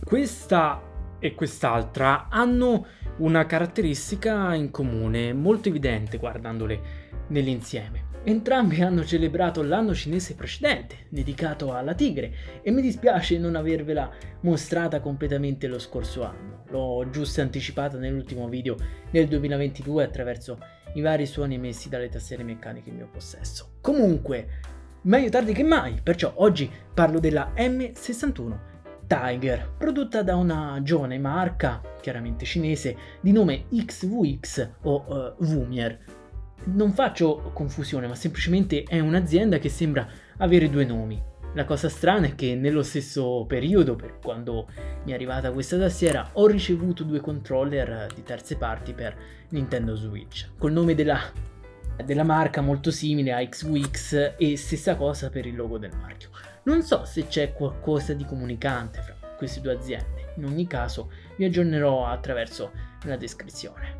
Questa e quest'altra hanno una caratteristica in comune molto evidente guardandole nell'insieme. Entrambe hanno celebrato l'anno cinese precedente, dedicato alla tigre, e mi dispiace non avervela mostrata completamente lo scorso anno. L'ho giusto anticipata nell'ultimo video nel 2022 attraverso i vari suoni emessi dalle tastiere meccaniche in mio possesso. Comunque, meglio tardi che mai, perciò oggi parlo della M61 Tiger, prodotta da una giovane marca, chiaramente cinese, di nome XVX o Wumier. Non faccio confusione, ma semplicemente è un'azienda che sembra avere due nomi. La cosa strana è che nello stesso periodo, per quando mi è arrivata questa tastiera, ho ricevuto due controller di terze parti per Nintendo Switch, col nome della marca molto simile a XVX e stessa cosa per il logo del marchio. Non so se c'è qualcosa di comunicante fra queste due aziende, in ogni caso vi aggiornerò attraverso la descrizione.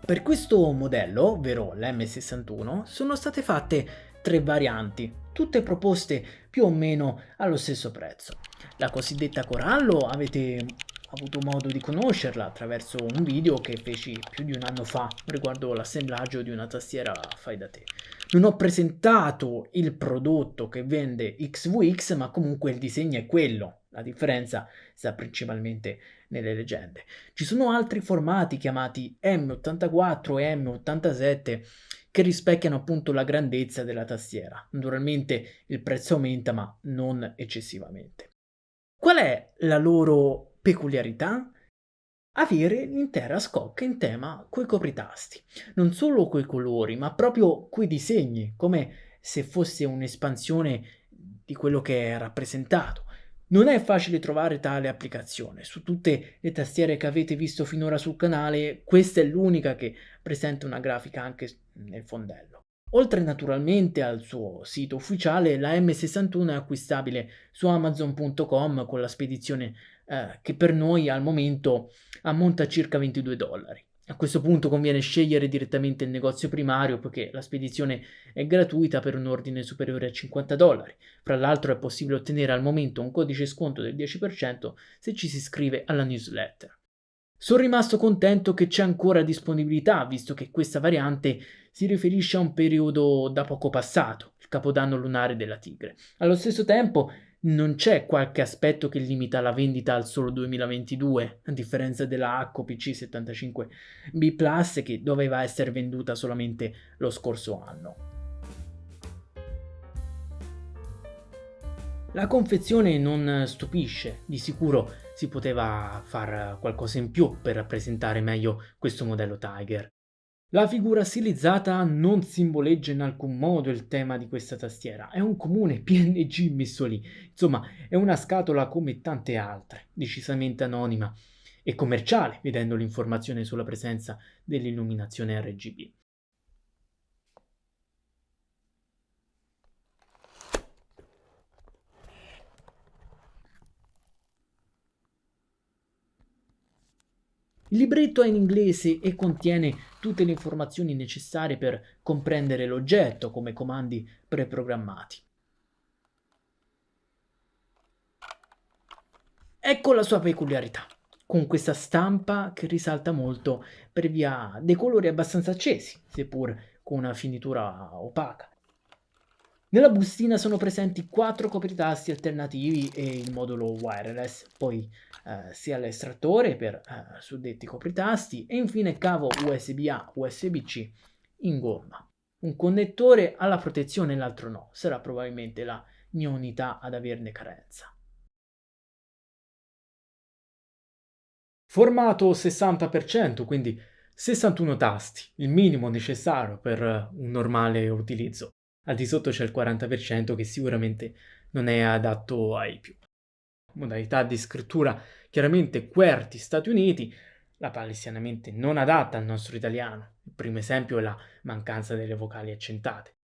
Per questo modello, ovvero l'M61, sono state fatte tre varianti, tutte proposte più o meno allo stesso prezzo. La cosiddetta Corallo avete avuto modo di conoscerla attraverso un video che feci più di un anno fa riguardo l'assemblaggio di una tastiera fai da te. Non ho presentato il prodotto che vende XVX, ma comunque il disegno è quello. La differenza sta principalmente nelle leggende. Ci sono altri formati chiamati M84 e M87 che rispecchiano appunto la grandezza della tastiera. Naturalmente il prezzo aumenta, ma non eccessivamente. Qual è la loro peculiarità? Avere l'intera scocca in tema coi copritasti, non solo coi colori, ma proprio coi disegni, come se fosse un'espansione di quello che è rappresentato. Non è facile trovare tale applicazione. Su tutte le tastiere che avete visto finora sul canale, questa è l'unica che presenta una grafica anche nel fondello. Oltre naturalmente al suo sito ufficiale, la M61 è acquistabile su Amazon.com con la spedizione che per noi al momento ammonta a circa $22. A questo punto conviene scegliere direttamente il negozio primario poiché la spedizione è gratuita per un ordine superiore a $50. Fra l'altro è possibile ottenere al momento un codice sconto del 10% se ci si iscrive alla newsletter. Sono rimasto contento che c'è ancora disponibilità, visto che questa variante si riferisce a un periodo da poco passato, il capodanno lunare della Tigre. Allo stesso tempo non c'è qualche aspetto che limita la vendita al solo 2022, a differenza della HPC 75B Plus che doveva essere venduta solamente lo scorso anno. La confezione non stupisce, di sicuro si poteva fare qualcosa in più per rappresentare meglio questo modello Tiger. La figura stilizzata non simboleggia in alcun modo il tema di questa tastiera, è un comune PNG messo lì, insomma è una scatola come tante altre, decisamente anonima e commerciale, vedendo l'informazione sulla presenza dell'illuminazione RGB. Il libretto è in inglese e contiene tutte le informazioni necessarie per comprendere l'oggetto come comandi preprogrammati. Ecco la sua peculiarità, con questa stampa che risalta molto per via dei colori abbastanza accesi, seppur con una finitura opaca. Nella bustina sono presenti 4 copritasti alternativi e il modulo wireless, poi sia l'estrattore per suddetti copritasti e infine cavo USB-A, USB-C in gomma. Un connettore ha la protezione e l'altro no, sarà probabilmente la mia unità ad averne carenza. Formato 60%, quindi 61 tasti, il minimo necessario per un normale utilizzo. Al di sotto c'è il 40% che sicuramente non è adatto ai più. Modalità di scrittura chiaramente QWERTY Stati Uniti, la palestianamente non adatta al nostro italiano. Il primo esempio è la mancanza delle vocali accentate.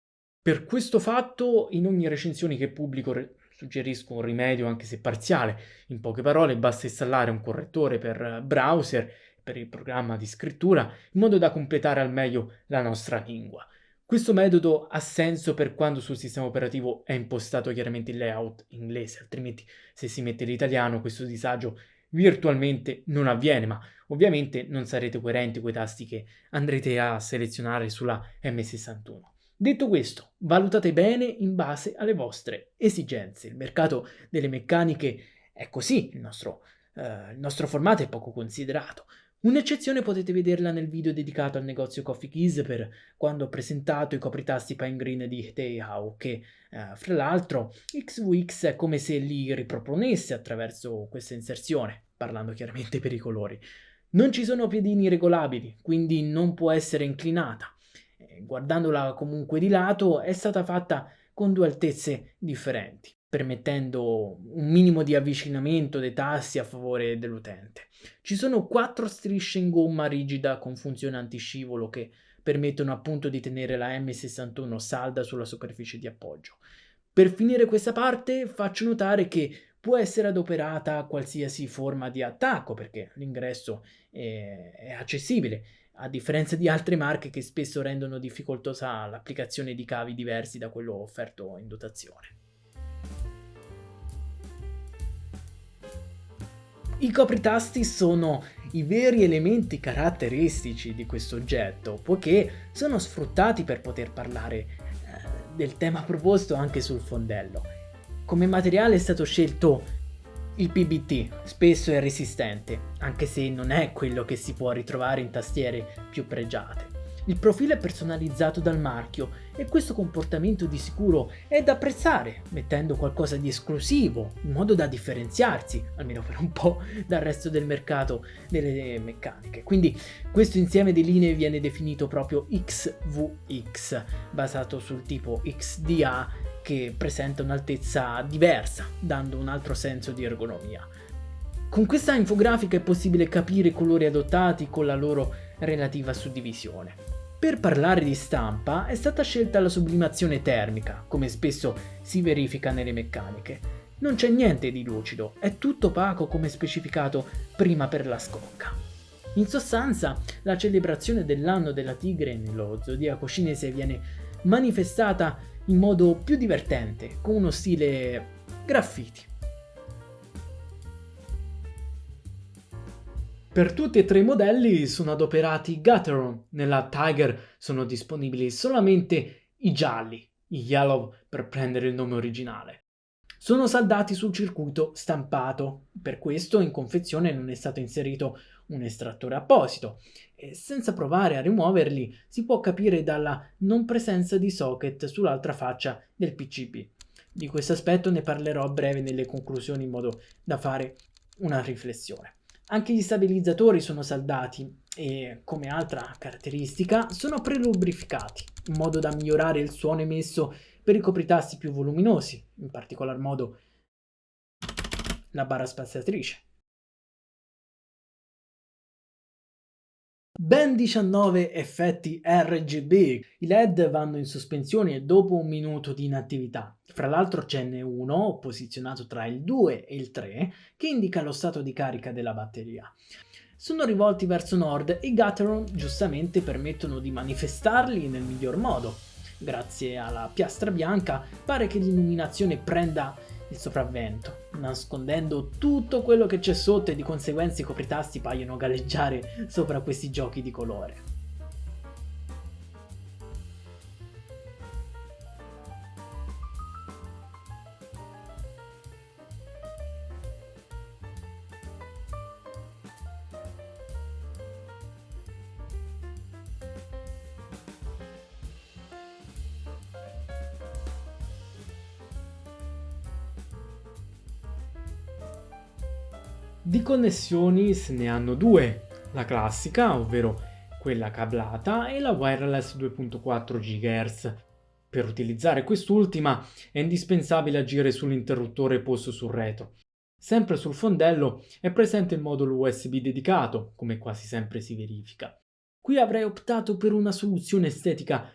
Per questo fatto, in ogni recensione che pubblico suggerisco un rimedio anche se parziale. In poche parole, basta installare un correttore per browser, per il programma di scrittura, in modo da completare al meglio la nostra lingua. Questo metodo ha senso per quando sul sistema operativo è impostato chiaramente il layout inglese, altrimenti se si mette l'italiano questo disagio virtualmente non avviene, ma ovviamente non sarete coerenti con i tasti che andrete a selezionare sulla M61. Detto questo, valutate bene in base alle vostre esigenze. Il mercato delle meccaniche è così, il nostro formato è poco considerato. Un'eccezione potete vederla nel video dedicato al negozio Coffee Keys per quando ho presentato i copritasti Pine Green di Teihao, che fra l'altro XVX è come se li riproponesse attraverso questa inserzione, parlando chiaramente per i colori. Non ci sono piedini regolabili, quindi non può essere inclinata. Guardandola comunque di lato, è stata fatta con due altezze differenti, permettendo un minimo di avvicinamento dei tasti a favore dell'utente. Ci sono 4 strisce in gomma rigida con funzione antiscivolo che permettono appunto di tenere la M61 salda sulla superficie di appoggio. Per finire questa parte faccio notare che può essere adoperata qualsiasi forma di attacco perché l'ingresso è accessibile, a differenza di altre marche che spesso rendono difficoltosa l'applicazione di cavi diversi da quello offerto in dotazione. I copritasti sono i veri elementi caratteristici di questo oggetto, poiché sono sfruttati per poter parlare del tema proposto anche sul fondello. Come materiale è stato scelto il PBT, spesso è resistente, anche se non è quello che si può ritrovare in tastiere più pregiate. Il profilo è personalizzato dal marchio e questo comportamento di sicuro è da apprezzare, mettendo qualcosa di esclusivo, in modo da differenziarsi, almeno per un po', dal resto del mercato delle meccaniche. Quindi questo insieme di linee viene definito proprio XVX, basato sul tipo XDA che presenta un'altezza diversa, dando un altro senso di ergonomia. Con questa infografica è possibile capire i colori adottati con la loro relativa suddivisione. Per parlare di stampa è stata scelta la sublimazione termica, come spesso si verifica nelle meccaniche. Non c'è niente di lucido, è tutto opaco come specificato prima per la scocca. In sostanza, la celebrazione dell'anno della tigre nello zodiaco cinese viene manifestata in modo più divertente, con uno stile graffiti. Per tutti e tre i modelli sono adoperati Gateron, nella Tiger sono disponibili solamente i gialli, i Yellow per prendere il nome originale. Sono saldati sul circuito stampato, per questo in confezione non è stato inserito un estrattore apposito e senza provare a rimuoverli si può capire dalla non presenza di socket sull'altra faccia del PCB. Di questo aspetto ne parlerò a breve nelle conclusioni in modo da fare una riflessione. Anche gli stabilizzatori sono saldati e, come altra caratteristica, sono prelubrificati, in modo da migliorare il suono emesso per i copritasti più voluminosi, in particolar modo la barra spaziatrice. Ben 19 effetti RGB. I LED vanno in sospensione dopo 1 minuto di inattività. Fra l'altro ce n'è uno posizionato tra il 2 e il 3 che indica lo stato di carica della batteria. Sono rivolti verso nord e i Gateron giustamente permettono di manifestarli nel miglior modo. Grazie alla piastra bianca pare che l'illuminazione prenda il sopravvento, nascondendo tutto quello che c'è sotto e di conseguenza i copritasti paiono galleggiare sopra questi giochi di colore. Di connessioni se ne hanno due, la classica, ovvero quella cablata, e la wireless 2.4 GHz. Per utilizzare quest'ultima è indispensabile agire sull'interruttore posto sul retro. Sempre sul fondello è presente il modulo USB dedicato, come quasi sempre si verifica. Qui avrei optato per una soluzione estetica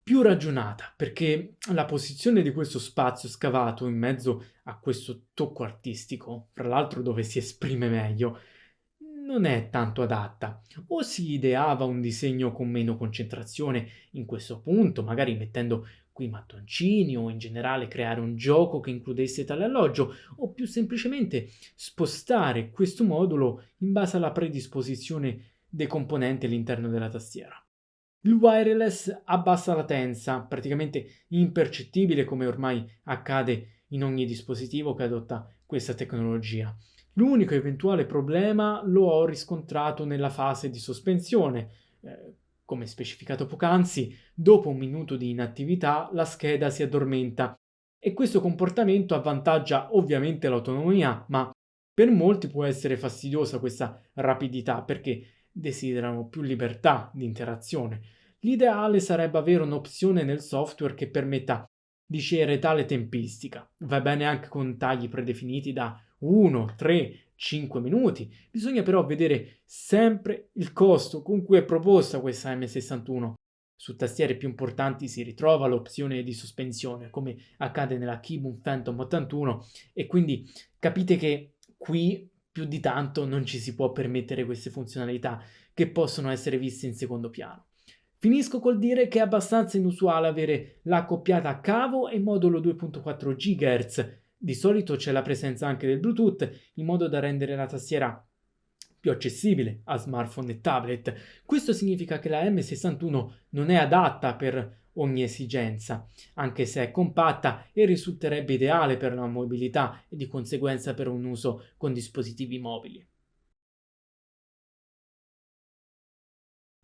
più ragionata, perché la posizione di questo spazio scavato in mezzo a questo tocco artistico, fra l'altro dove si esprime meglio, non è tanto adatta. O si ideava un disegno con meno concentrazione in questo punto, magari mettendo qui mattoncini o in generale creare un gioco che includesse tale alloggio, o più semplicemente spostare questo modulo in base alla predisposizione dei componenti all'interno della tastiera. Il wireless abbassa latenza, praticamente impercettibile come ormai accade in ogni dispositivo che adotta questa tecnologia. L'unico eventuale problema lo ho riscontrato nella fase di sospensione. Come specificato poc'anzi, dopo un minuto di inattività la scheda si addormenta e questo comportamento avvantaggia ovviamente l'autonomia, ma per molti può essere fastidiosa questa rapidità perché desiderano più libertà di interazione. L'ideale sarebbe avere un'opzione nel software che permetta di scegliere tale tempistica. Va bene anche con tagli predefiniti da 1, 3, 5 minuti. Bisogna però vedere sempre il costo con cui è proposta questa M61. Su tastiere più importanti si ritrova l'opzione di sospensione, come accade nella Keyboom Phantom 81, e quindi capite che qui più di tanto non ci si può permettere queste funzionalità che possono essere viste in secondo piano. Finisco col dire che è abbastanza inusuale avere l'accoppiata a cavo e modulo 2.4 GHz. Di solito c'è la presenza anche del Bluetooth in modo da rendere la tastiera più accessibile a smartphone e tablet. Questo significa che la M61 non è adatta per ogni esigenza, anche se è compatta e risulterebbe ideale per la mobilità e di conseguenza per un uso con dispositivi mobili.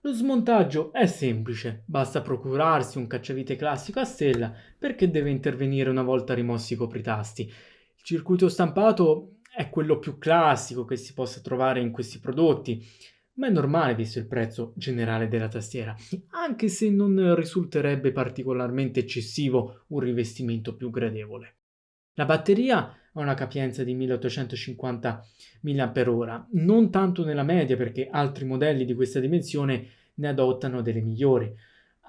Lo smontaggio è semplice, basta procurarsi un cacciavite classico a stella perché deve intervenire una volta rimossi i copritasti. Il circuito stampato è quello più classico che si possa trovare in questi prodotti, ma è normale visto il prezzo generale della tastiera, anche se non risulterebbe particolarmente eccessivo un rivestimento più gradevole. La batteria ha una capienza di 1850 mAh, non tanto nella media perché altri modelli di questa dimensione ne adottano delle migliori.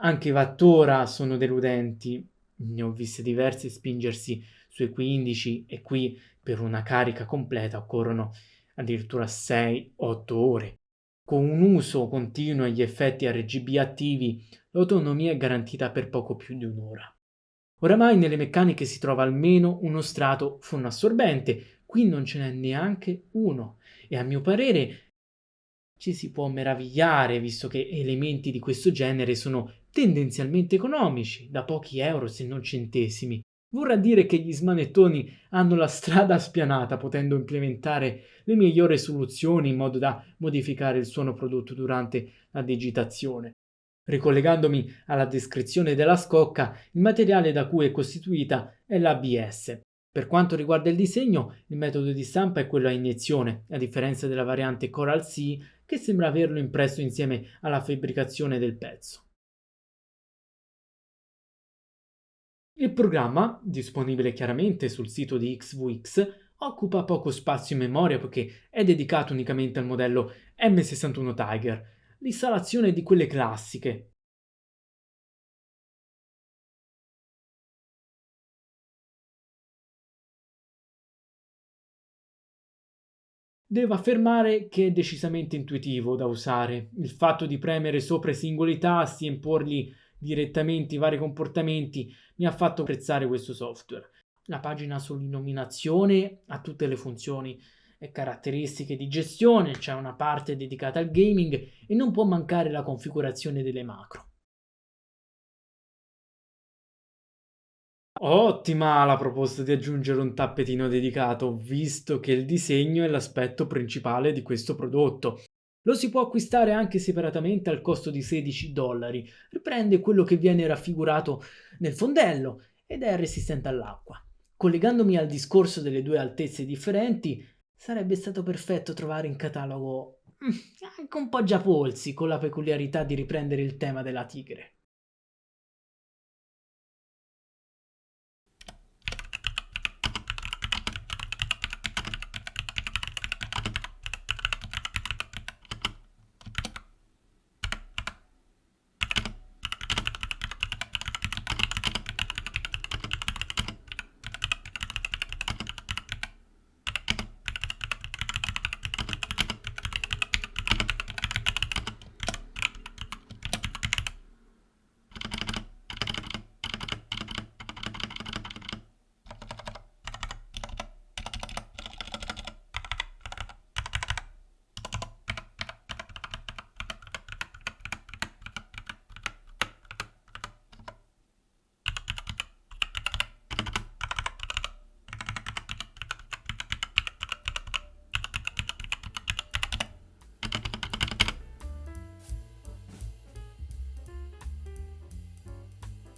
Anche i wattora sono deludenti, ne ho viste diverse spingersi sui 15 e qui per una carica completa occorrono addirittura 6-8 ore. Con un uso continuo e gli effetti RGB attivi, l'autonomia è garantita per poco più di un'ora. Oramai nelle meccaniche si trova almeno uno strato fonoassorbente, qui non ce n'è neanche uno e a mio parere ci si può meravigliare visto che elementi di questo genere sono tendenzialmente economici, da pochi euro se non centesimi. Vorrà dire che gli smanettoni hanno la strada spianata potendo implementare le migliori soluzioni in modo da modificare il suono prodotto durante la digitazione. Ricollegandomi alla descrizione della scocca, il materiale da cui è costituita è l'ABS. Per quanto riguarda il disegno, il metodo di stampa è quello a iniezione, a differenza della variante Coral C che sembra averlo impresso insieme alla fabbricazione del pezzo. Il programma, disponibile chiaramente sul sito di XVX, occupa poco spazio in memoria poiché è dedicato unicamente al modello M61 Tiger. L'installazione è di quelle classiche. Devo affermare che è decisamente intuitivo da usare. Il fatto di premere sopra i singoli tasti e imporgli direttamente i vari comportamenti mi ha fatto apprezzare questo software. La pagina sull'illuminazione ha tutte le funzioni e caratteristiche di gestione, c'è una parte dedicata al gaming e non può mancare la configurazione delle macro. Ottima la proposta di aggiungere un tappetino dedicato, visto che il disegno è l'aspetto principale di questo prodotto. Lo si può acquistare anche separatamente al costo di $16. Riprende quello che viene raffigurato nel fondello ed è resistente all'acqua. Collegandomi al discorso delle due altezze differenti, sarebbe stato perfetto trovare in catalogo anche un poggiapolsi con la peculiarità di riprendere il tema della tigre.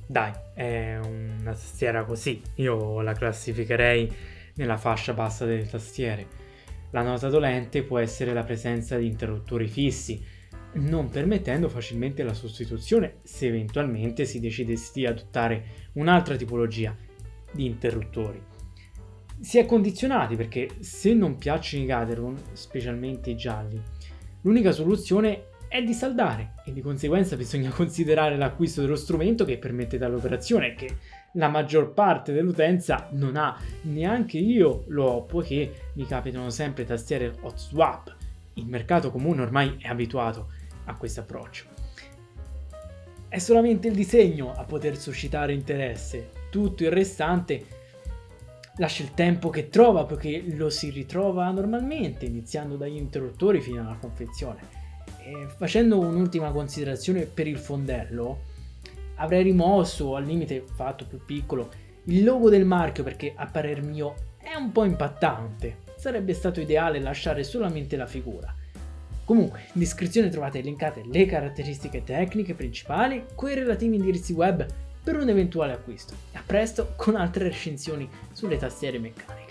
Dai, è una tastiera così, io la classificherei nella fascia bassa delle tastiere. La nota dolente può essere la presenza di interruttori fissi, non permettendo facilmente la sostituzione se eventualmente si decidesse di adottare un'altra tipologia di interruttori. Si è condizionati perché se non piacciono i Gateron, specialmente i gialli, l'unica soluzione è di saldare e di conseguenza bisogna considerare l'acquisto dello strumento che permette tale operazione, che la maggior parte dell'utenza non ha. Neanche io lo ho, poiché mi capitano sempre tastiere hot swap. Il mercato comune ormai è abituato a questo approccio. È solamente il disegno a poter suscitare interesse, tutto il restante lascia il tempo che trova, poiché lo si ritrova normalmente, iniziando dagli interruttori fino alla confezione. E facendo un'ultima considerazione per il fondello, avrei rimosso, o al limite fatto più piccolo, il logo del marchio, perché a parer mio è un po' impattante. Sarebbe stato ideale lasciare solamente la figura. Comunque, in descrizione trovate elencate le caratteristiche tecniche principali con i relativi indirizzi web per un eventuale acquisto. A presto con altre recensioni sulle tastiere meccaniche.